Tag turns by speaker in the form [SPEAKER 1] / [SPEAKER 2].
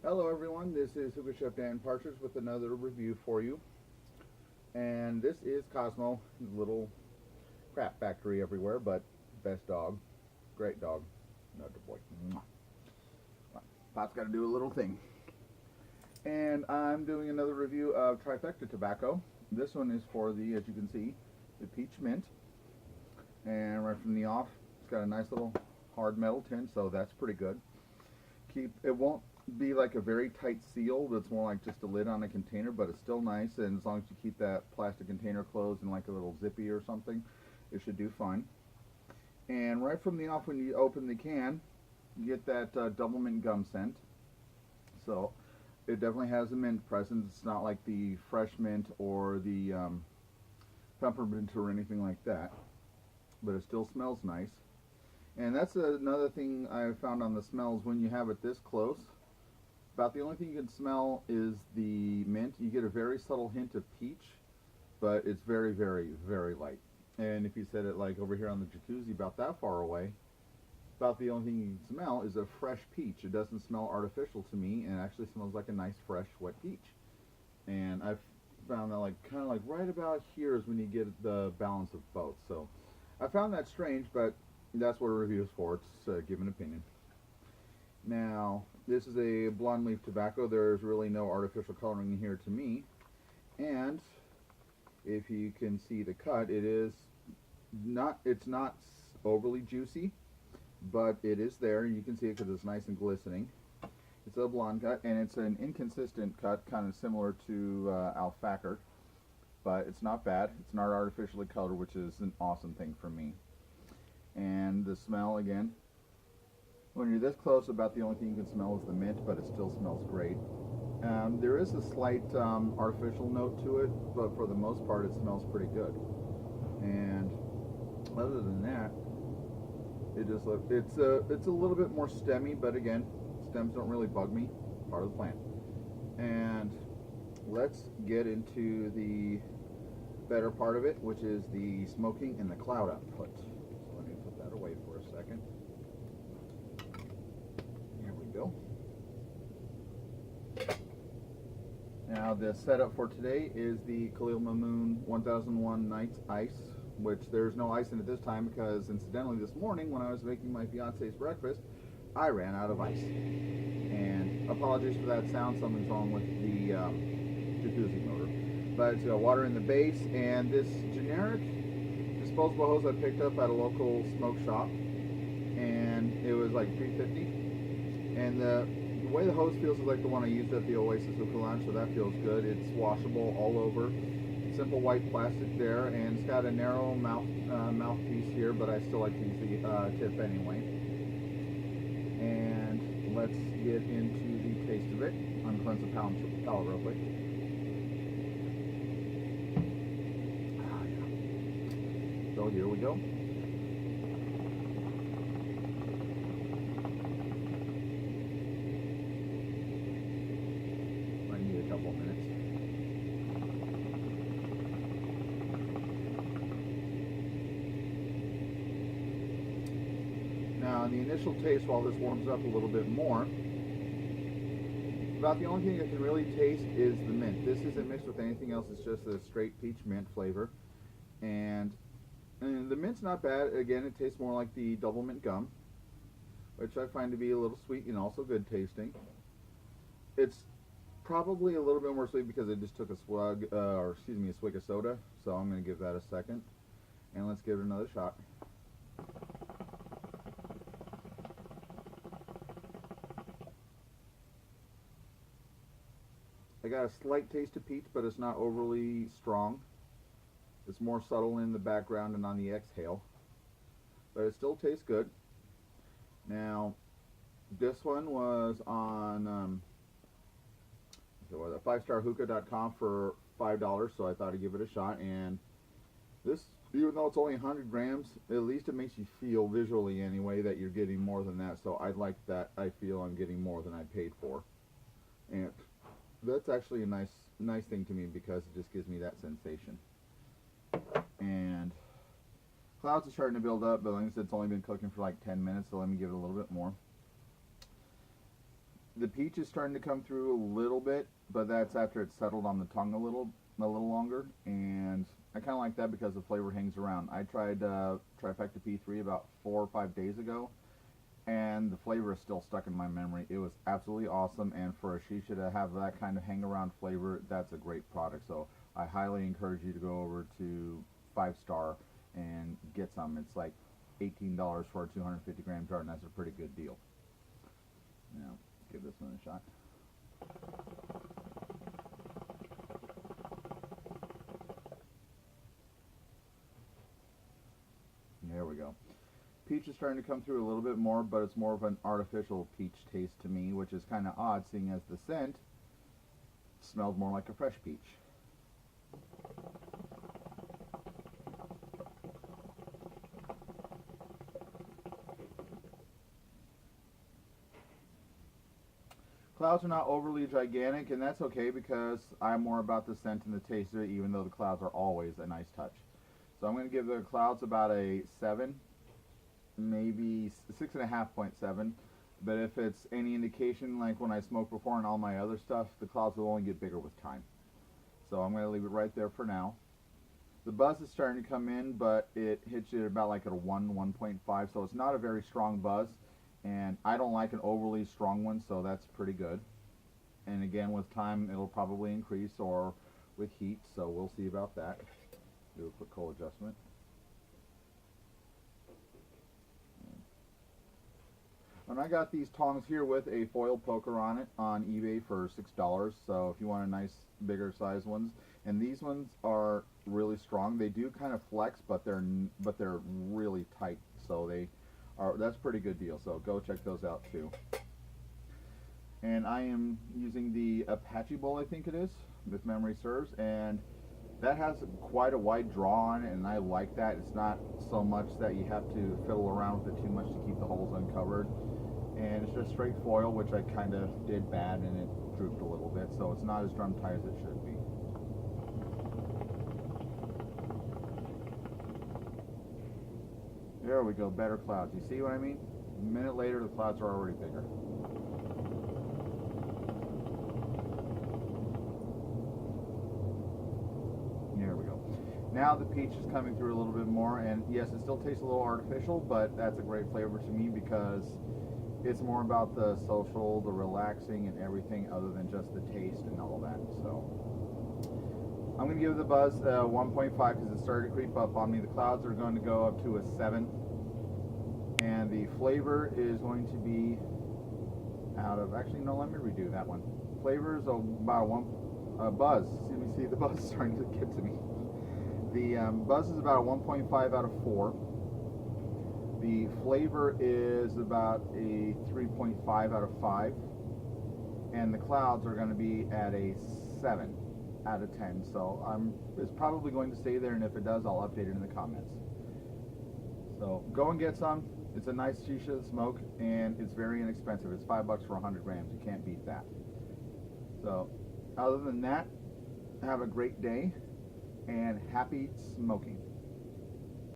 [SPEAKER 1] Hello everyone, this is Hookah Chef Dan Partridge with another review for you. And this is Cosmo, little crap factory everywhere, but best dog. Great dog. Another boy. Pot's got to do a little thing. And I'm doing another review of Trifecta tobacco. This one is for the, as you can see, the peach mint. And right from the off, it's got a nice little hard metal tin, so that's pretty good. It won't be like a very tight seal. It's more like just a lid on a container, but it's still nice, and as long as you keep that plastic container closed in like a little zippy or something, it should do fine. And right from the off, when you open the can, you get that double mint gum scent. So it definitely has a mint presence. It's not like the fresh mint or the peppermint or anything like that, but it still smells nice. And that's another thing I found on the smells. When you have it this close, about the only thing you can smell is the mint. You get a very subtle hint of peach, but it's very, very, very light. And if you set it like over here on the jacuzzi about that far away, about the only thing you can smell is a fresh peach. It doesn't smell artificial to me, and it actually smells like a nice, fresh, wet peach. And I've found that like kind of like right about here is when you get the balance of both. So I found that strange, but that's what a review is for. It's give an opinion. Now, this is a blonde leaf tobacco. There's really no artificial coloring in here to me. And if you can see the cut, it's not overly juicy, but it is there. You can see it because it's nice and glistening. It's a blonde cut, and it's an inconsistent cut, kind of similar to alpaca, but it's not bad. It's not artificially colored, which is an awesome thing for me. And the smell, again, when you're this close, about the only thing you can smell is the mint, but it still smells great. There is a slight artificial note to it, but for the most part it smells pretty good. And other than that, it's a little bit more stemmy, but again, stems don't really bug me, part of the plant. And let's get into the better part of it, which is the smoking and the cloud output. Let me put that away for a second. Here we go. Now the setup for today is the Khalil Mamoon 1001 Nights Ice, which there's no ice in it this time because incidentally this morning when I was making my fiance's breakfast, I ran out of ice. And apologies for that sound, something's wrong with the jacuzzi motor. But it's got water in the base, and this generic disposable hose I picked up at a local smoke shop, and it was like $3.50. And the way the hose feels is like the one I used at the Oasis Hookah Lounge, so that feels good. It's washable all over. Simple white plastic there, and it's got a narrow mouthpiece here, but I still like to use the tip anyway. And let's get into the taste of it. Uncleanse the palate real quick. So here we go. I need a couple of minutes. Now, the initial taste, while this warms up a little bit more, about the only thing I can really taste is the mint. This isn't mixed with anything else. It's just a straight peach mint flavor. And the mint's not bad. Again, it tastes more like the double mint gum, which I find to be a little sweet and also good tasting. It's probably a little bit more sweet because I just took a swig of soda, so I'm going to give that a second. And let's give it another shot. I got a slight taste of peach, but it's not overly strong. It's more subtle in the background and on the exhale, but it still tastes good. Now, this one was on 5starhookah.com for $5, so I thought I'd give it a shot. And this, even though it's only 100 grams, at least it makes you feel visually anyway that you're getting more than that. So I like that. I feel I'm getting more than I paid for, and that's actually a nice thing to me because it just gives me that sensation. And clouds are starting to build up, but like I said, it's only been cooking for like 10 minutes, so let me give it a little bit more. The peach is starting to come through a little bit, but that's after it's settled on the tongue a little longer, and I kind of like that because the flavor hangs around. I tried Trifecta P3 about 4 or 5 days ago, and the flavor is still stuck in my memory. It was absolutely awesome, and for a shisha to have that kind of hang around flavor, that's a great product. So I highly encourage you to go over to 5 Star and get some. It's like $18 for a 250 gram jar, and that's a pretty good deal. Now, give this one a shot. There we go. Peach is starting to come through a little bit more, but it's more of an artificial peach taste to me, which is kind of odd, seeing as the scent smells more like a fresh peach. Clouds are not overly gigantic, and that's okay because I'm more about the scent and the taste of it, even though the clouds are always a nice touch. So I'm going to give the clouds about a 7, maybe 6.5.7. But if it's any indication, like when I smoked before and all my other stuff, the clouds will only get bigger with time. So I'm going to leave it right there for now. The buzz is starting to come in, but it hits you about like at a 1.5, so it's not a very strong buzz. And I don't like an overly strong one, so that's pretty good. And again, with time, it'll probably increase, or with heat, so we'll see about that. Do a quick cold adjustment. And I got these tongs here with a foil poker on it on eBay for $6, so if you want a nice bigger size ones. And these ones are really strong. They do kind of flex, but they're really tight, so that's a pretty good deal. So go check those out too. And I am using the Apache bowl, I think it is, if memory serves, and that has quite a wide draw on it, and I like that. It's not so much that you have to fiddle around with it too much to keep the holes uncovered. And it's just straight foil, which I kind of did bad, and it drooped a little bit, so it's not as drum tight as it should be. There we go, better clouds. You see what I mean? A minute later, the clouds are already bigger. There we go. Now the peach is coming through a little bit more, and yes, it still tastes a little artificial, but that's a great flavor to me because it's more about the social, the relaxing, and everything other than just the taste and all that. So I'm going to give the buzz 1.5 because it started to creep up on me. The clouds are going to go up to a 7, and the flavor is going to be out of, actually no, let me redo that one. Flavor is about buzz. See, the buzz is starting to get to me. The buzz is about a 1.5 out of 4. The flavor is about a 3.5 out of 5, and the clouds are going to be at a 7 out of 10. So it's probably going to stay there, and if it does, I'll update it in the comments. So go and get some. It's a nice shisha to smoke, and it's very inexpensive. It's $5 for 100 grams. You can't beat that. So other than that, have a great day, and happy smoking.